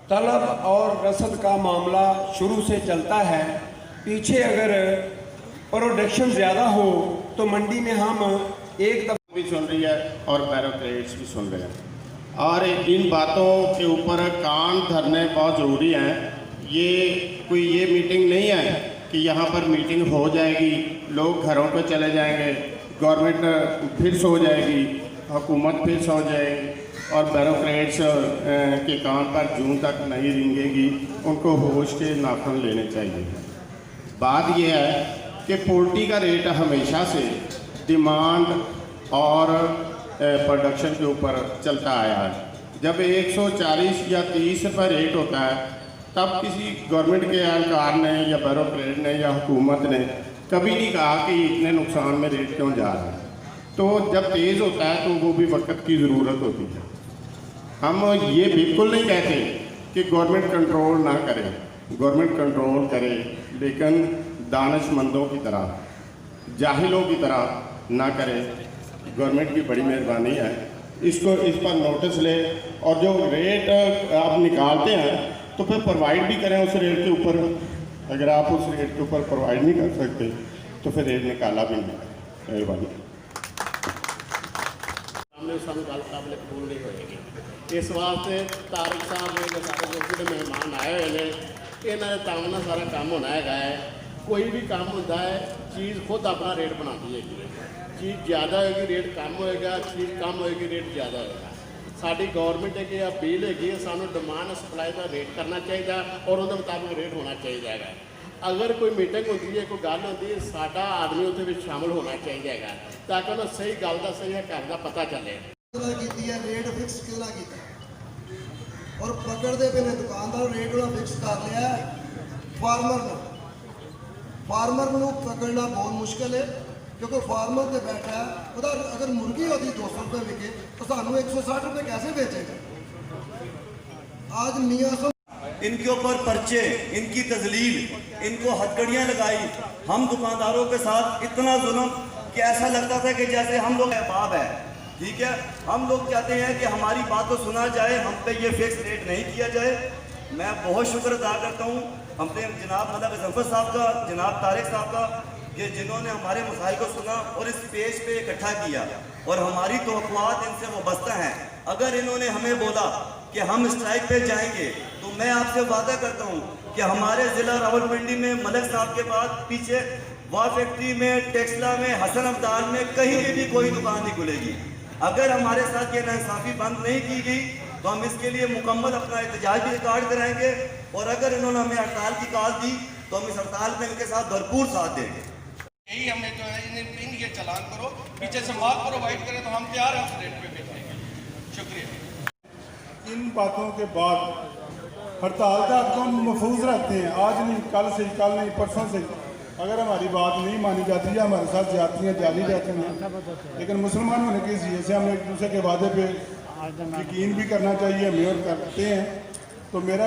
तलब और रसद का मामला शुरू से चलता है। पीछे अगर प्रोडक्शन ज़्यादा हो तो मंडी में हम एक दफ़ा भी सुन रही है और बैरोक्रेट्स भी सुन रहे हैं, और इन बातों के ऊपर कान धरने बहुत ज़रूरी हैं। ये कोई ये मीटिंग नहीं है कि यहाँ पर मीटिंग हो जाएगी, लोग घरों पर चले जाएंगे, गवर्नमेंट फिर सो जाएगी, हुकूमत फिर सो जाएगी और बैरोक्रेट्स के कान पर जून तक नहीं रेंगेगी। उनको होश के नाखून लेने चाहिए। बात यह है कि पोल्ट्री का रेट हमेशा से डिमांड और प्रोडक्शन के ऊपर चलता आया है। जब 140 या 30 पर रेट होता है तब किसी गवर्नमेंट के एहलकार ने या बैरोक्रेट ने या हुकूमत ने कभी नहीं कहा कि इतने नुकसान में रेट क्यों जा रहा है। तो जब तेज़ होता है तो वो भी वक्त की ज़रूरत होती है। हम ये बिल्कुल नहीं कहते कि गवर्नमेंट कंट्रोल ना करे, गवर्नमेंट कंट्रोल करे, लेकिन दानिशमंदों की तरह, जाहिलों की तरह ना करे। गवर्नमेंट की बड़ी मेहरबानी है, इसको इस पर नोटिस ले और जो रेट आप निकालते हैं तो फिर प्रोवाइड भी करें उस रेट के ऊपर। अगर आप उस रेट के ऊपर प्रोवाइड नहीं कर सकते तो फिर रेट निकाला भी नहीं। मेहरबानी। सानू गल काबिल कबूल नहीं होएगी। इस वास्ते तारिक साहब ने सारे जो मेहमान आए हुए हैं, इन्होंने ताम ना सारा काम होना है। कोई भी काम होता है, चीज़ खुद अपना रेट बनाती है। चीज़ ज़्यादा होएगी रेट कम होएगा, चीज़ कम होएगी रेट ज़्यादा होएगा। साड़ी गौरमेंट है कि अपील हैगी, सानू डिमांड सप्लाई का रेट करना चाहिए और उसके मुताबिक रेट होना चाहिए। अगर कोई मीटिंग होती है, कोई गल होती है, साडा आदमी उसमें शामिल होना चाहिए ताकि उन्हें सही गल का सही घर का पता चले। रेट फिक्स कितना किया और पकड़ते पे ने दुकानदार रेट वाला फिक्स कर लिया। फार्मर को पकड़ना बहुत मुश्किल है क्योंकि फार्मर से बैठा है, उधर अगर मुर्गी होती 200 रुपये बिके तो सानू 160 रुपये कैसे बेचेगा। आज मियाँ इनके ऊपर पर्चे, इनकी तजलील, इनको हथकड़ियाँ लगाई। हम दुकानदारों के साथ इतना जुल्म कि ऐसा लगता था कि जैसे हम लोग अहबाब है। ठीक है, हम लोग चाहते हैं कि हमारी बात को सुना जाए, हम पे ये फिक्स रेट नहीं किया जाए। मैं बहुत शुक्र अदा करता हूँ हमने जनाब मलक जफर साहब का, जनाब तारिक साहब का, कि जिन्होंने हमारे मसाइल को सुना और इस पेज पे इकट्ठा किया और हमारी तवक्कुआत इनसे वाबस्ता हैं। अगर इन्होंने हमें बोला कि हम स्ट्राइक पे जाएंगे तो मैं आपसे वादा करता हूँ कि हमारे ज़िला रावलपिंडी में मलक साहब के बाद पीछे वाह फैक्ट्री में, टेक्सला में, हसन अब्दाल में कहीं भी कोई दुकान नहीं खुलेगी। अगर हमारे साथ ये नाइंसाफ़ी बंद नहीं की गई तो हम इसके लिए मुकम्मल अपना एहतजाज भी रिकॉर्ड कराएंगे और अगर इन्होंने हमें हड़ताल की कॉल दी तो हम इस हड़ताल में इनके साथ भरपूर साथ देंगे। यही हमें जो है इन्हें ये चालान करो, पीछे से माल प्रोवाइड करें तो हम तैयार हैं उस रेट पे बेचने के लिए। शुक्रिया। इन बातों के बाद हड़ताल का हम महफूज रखते हैं। आज नहीं, कल से, कल नहीं, परसों से अगर हमारी बात नहीं मानी जाती है, हमारे साथ ज्यादतियाँ जारी रहती हैं। लेकिन मुसलमान होने के ज़रिए से हम एक दूसरे के वादे पे यकीन भी करना चाहिए, हम और करते हैं। तो मेरा